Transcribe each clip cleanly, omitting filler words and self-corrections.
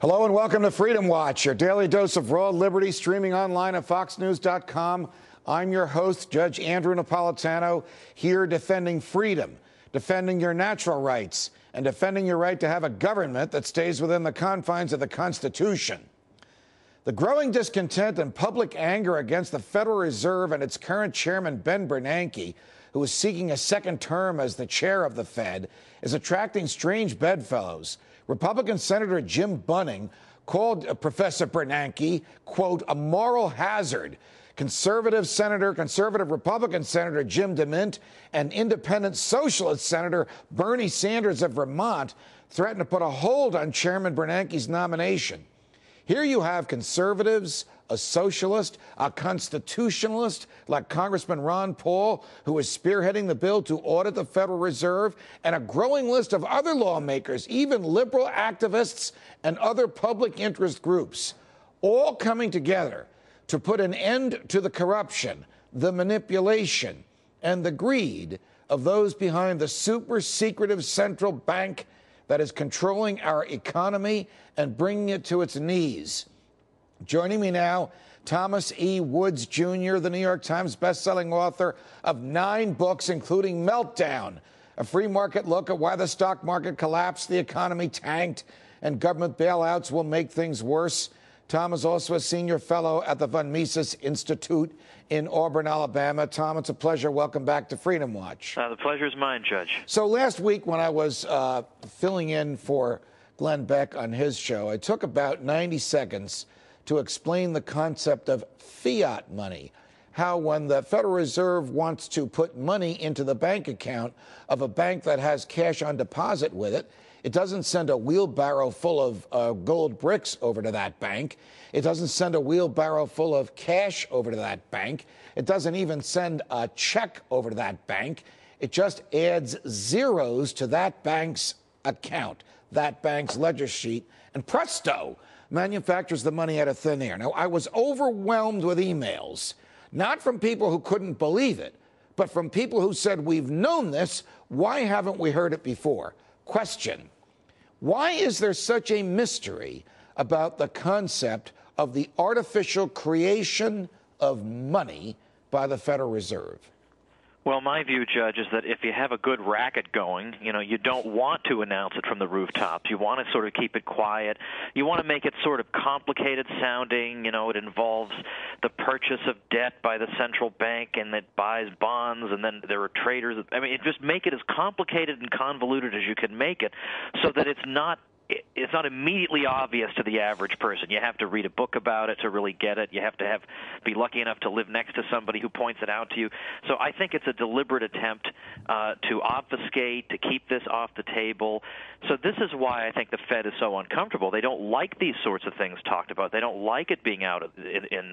Hello and welcome to Freedom Watch, your daily dose of raw liberty, streaming online at foxnews.com. I'm your host, Judge Andrew Napolitano, here defending freedom, defending your natural rights, and defending your right to have a government that stays within the confines of the Constitution. The growing discontent and public anger against the Federal Reserve and its current chairman, Ben Bernanke, who is seeking a second term as the chair of the Fed, is attracting strange bedfellows. Republican Senator Jim Bunning called Professor Bernanke, quote, a moral hazard. Conservative Republican Senator Jim DeMint and independent socialist Senator Bernie Sanders of Vermont threatened to put a hold on Chairman Bernanke's nomination. Here you have conservatives, a socialist, a constitutionalist like Congressman Ron Paul, who is spearheading the bill to audit the Federal Reserve, and a growing list of other lawmakers, even liberal activists and other public interest groups, all coming together to put an end to the corruption, the manipulation, and the greed of those behind the super secretive central bank that is controlling our economy and bringing it to its knees. Joining me now, Thomas E. Woods, Jr., the New York Times bestselling author of 9 books, including Meltdown, a free market look at why the stock market collapsed, the economy tanked, and government bailouts will make things worse. Tom is also a senior fellow at the Von Mises Institute in Auburn, Alabama. Tom, it's a pleasure. Welcome back to Freedom Watch. The pleasure is mine, Judge. So last week when I was filling in for Glenn Beck on his show, I took about 90 seconds to explain the concept of fiat money, how when the Federal Reserve wants to put money into the bank account of a bank that has cash on deposit with it, it doesn't send a wheelbarrow full of gold bricks over to that bank. It doesn't send a wheelbarrow full of cash over to that bank. It doesn't even send a check over to that bank. It just adds zeros to that bank's account, that bank's ledger sheet, and presto, manufactures the money out of thin air. Now, I was overwhelmed with emails, not from people who couldn't believe it, but from people who said, we've known this, why haven't we heard it before? Question. Why is there such a mystery about the concept of the artificial creation of money by the Federal Reserve? Well, my view, Judge, is that if you have a good racket going, you don't want to announce it from the rooftops. You want to sort of keep it quiet. You want to make it sort of complicated sounding. It involves the purchase of debt by the central bank, and it buys bonds, and then there are traders. I mean, just make it as complicated and convoluted as you can make it so that it's not immediately obvious to the average person. You have to read a book about it to really get it. You have to be lucky enough to live next to somebody who points it out to you. So I think it's a deliberate attempt to obfuscate, to keep this off the table. So this is why I think the Fed is so uncomfortable. They don't like these sorts of things talked about. They don't like it being out in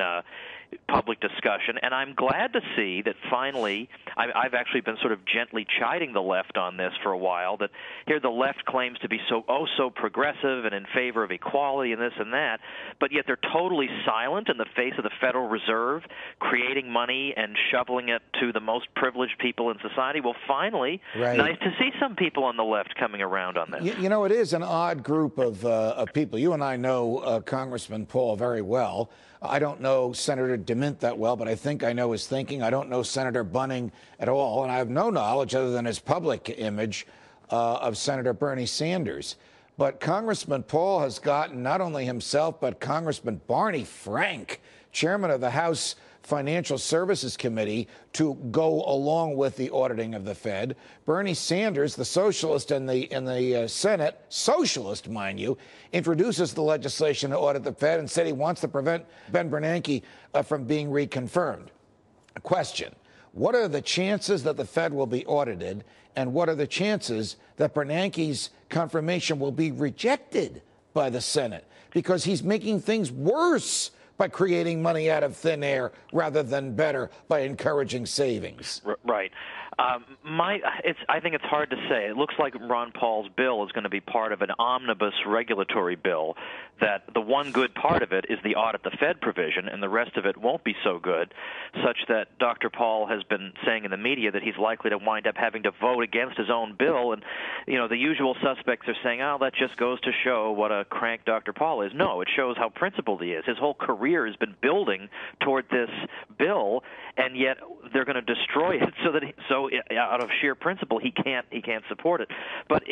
public discussion. And I'm glad to see that finally, I've actually been sort of gently chiding the left on this for a while, that here the left claims to be so progressive and in favor of equality and this and that, but yet they're totally silent in the face of the Federal Reserve creating money and shoveling it to the most privileged people in society. Well, finally, nice to see some people on the left coming around on this. It is an odd group of people. You and I know Congressman Paul very well. I don't know Senator DeMint that well, but I think I know his thinking. I don't know Senator Bunning at all, and I have no knowledge other than his public image of Senator Bernie Sanders. But Congressman Paul has gotten not only himself, but Congressman Barney Frank, chairman of the House Financial Services Committee, to go along with the auditing of the Fed. Bernie Sanders, the socialist in the Senate, socialist, mind you, introduces the legislation to audit the Fed and said he wants to prevent Ben Bernanke from being reconfirmed. Question. What are the chances that the Fed will be audited, and what are the chances that Bernanke's confirmation will be rejected by the Senate? Because he's making things worse by creating money out of thin air rather than better by encouraging savings. Right. I think it's hard to say. It looks like Ron Paul's bill is going to be part of an omnibus regulatory bill that the one good part of it is the audit the Fed provision, and the rest of it won't be so good, such that Dr. Paul has been saying in the media that he's likely to wind up having to vote against his own bill. And, the usual suspects are saying, oh, that just goes to show what a crank Dr. Paul is. No, it shows how principled he is. His whole career has been building toward this bill, and yet they're going to destroy it so out of sheer principle he can't support it. But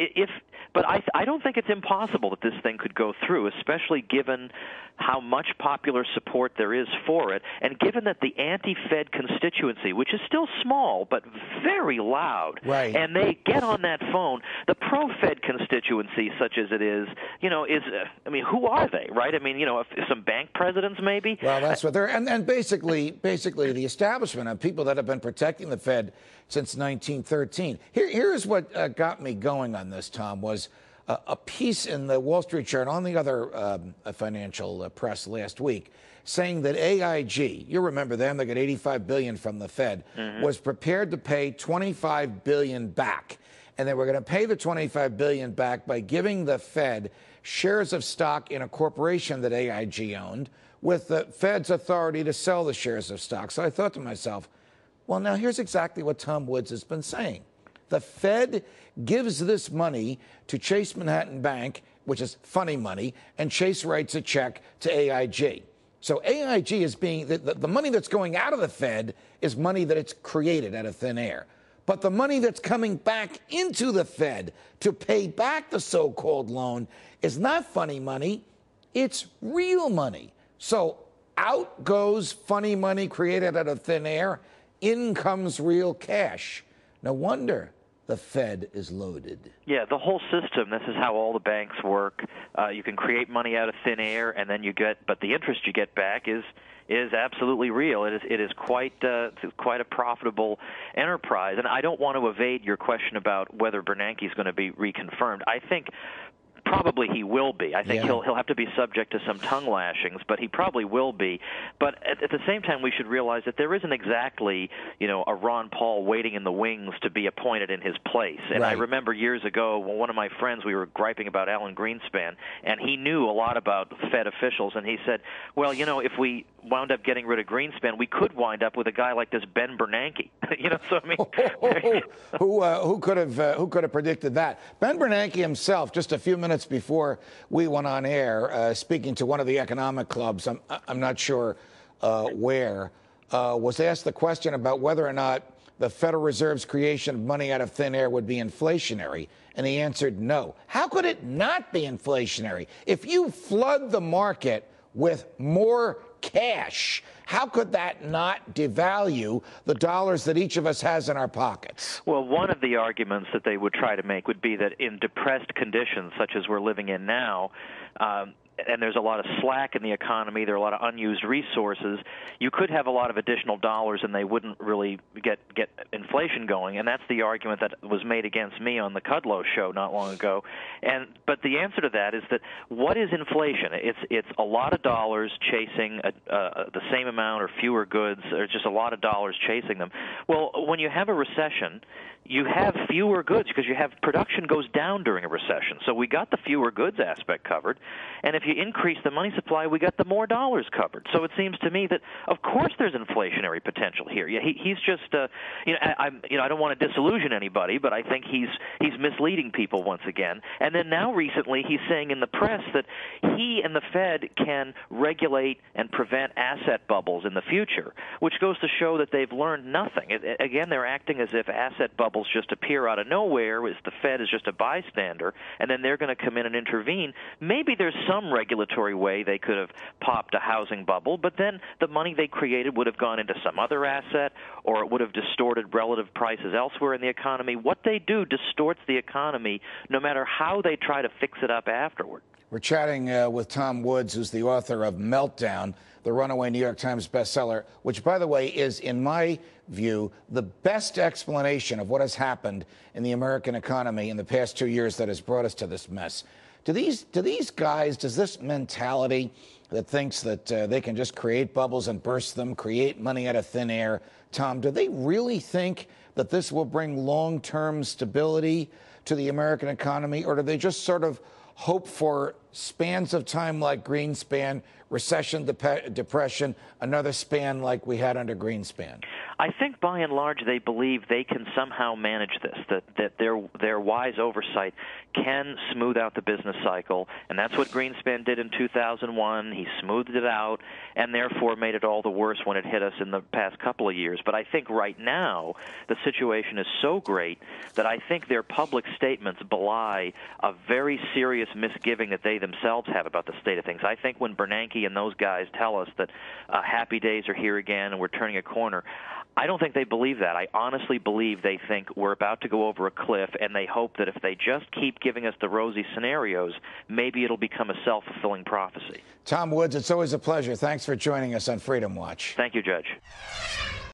I don't think it's impossible that this thing could go through, especially given how much popular support there is for it, and given that the anti-Fed constituency, which is still small but very loud, right, and they get on that phone, the pro-Fed constituency, such as it is, who are they, right? If some bank presidents maybe. Well, that's what they're, and basically the establishment of people that have been protecting the Fed since 1913. Here's what got me going on this, Tom, was a piece in the Wall Street Journal and the other financial press last week saying that AIG, you remember them, they got $85 billion from the Fed, was prepared to pay $25 billion back. And they were going to pay the $25 billion back by giving the Fed shares of stock in a corporation that AIG owned with the Fed's authority to sell the shares of stock. So I thought to myself, well, now here's exactly what Tom Woods has been saying. The Fed gives this money to Chase Manhattan Bank, which is funny money, and Chase writes a check to AIG. So AIG is being, the money that's going out of the Fed is money that it's created out of thin air. But the money that's coming back into the Fed to pay back the so-called loan is not funny money, it's real money. So out goes funny money created out of thin air, in comes real cash. No wonder the Fed is loaded. Yeah, the whole system, this is how all the banks work. You can create money out of thin air, and then but the interest you get back is absolutely real. It is quite a profitable enterprise. And I don't want to evade your question about whether Bernanke is going to be reconfirmed. I think probably he will be. I think he'll have to be subject to some tongue lashings, but he probably will be. But at the same time, we should realize that there isn't exactly, a Ron Paul waiting in the wings to be appointed in his place. And I remember years ago, one of my friends, we were griping about Alan Greenspan, and he knew a lot about Fed officials, and he said, well, if we wound up getting rid of Greenspan, we could wind up with a guy like this Ben Bernanke. So who could have predicted that? Ben Bernanke himself, just a few minutes before we went on air, speaking to one of the economic clubs, I'm not sure where, was asked the question about whether or not the Federal Reserve's creation of money out of thin air would be inflationary, and he answered no. How could it not be inflationary? If you flood the market with more cash, how could that not devalue the dollars that each of us has in our pockets? Well, one of the arguments that they would try to make would be that in depressed conditions, such as we're living in now, and there's a lot of slack in the economy, there are a lot of unused resources, you could have a lot of additional dollars and they wouldn't really get inflation going. And that's the argument that was made against me on the Kudlow show not long ago. But the answer to that is that what is inflation? It's a lot of dollars chasing the same amount or fewer goods, or just a lot of dollars chasing them. Well, when you have a recession, you have fewer goods because production goes down during a recession. So we got the fewer goods aspect covered, and if you increase the money supply, we got the more dollars covered. So it seems to me that of course there's inflationary potential here. Yeah, he's just I don't want to disillusion anybody, but I think he's misleading people once again. And then now recently he's saying in the press that he and the Fed can regulate and prevent asset bubbles in the future, which goes to show that they've learned nothing. Again, they're acting as if asset bubbles just appear out of nowhere, as the Fed is just a bystander, and then they're going to come in and intervene. Maybe there's some regulatory way they could have popped a housing bubble, but then the money they created would have gone into some other asset, or it would have distorted relative prices elsewhere in the economy. What they do distorts the economy no matter how they try to fix it up afterward. We're chatting with Tom Woods, who's the author of Meltdown, the runaway New York Times bestseller, which, by the way, is, in my view, the best explanation of what has happened in the American economy in the past 2 years that has brought us to this mess. Do these guys, does this mentality that thinks that they can just create bubbles and burst them, create money out of thin air. Tom, do they really think that this will bring long-term stability to the American economy, or do they just sort of hope for spans of time like Greenspan, recession, depression, another span like we had under Greenspan? I think by and large they believe they can somehow manage this, that their wise oversight can smooth out the business cycle, and that's what Greenspan did in 2001. He smoothed it out and therefore made it all the worse when it hit us in the past couple of years. But I think right now the situation is so great that I think their public statements belie a very serious misgiving that they themselves have about the state of things. I think when Bernanke and those guys tell us that happy days are here again and we're turning a corner, I don't think they believe that. I honestly believe they think we're about to go over a cliff, and they hope that if they just keep giving us the rosy scenarios, maybe it'll become a self-fulfilling prophecy. Tom Woods, it's always a pleasure. Thanks for joining us on Freedom Watch. Thank you, Judge.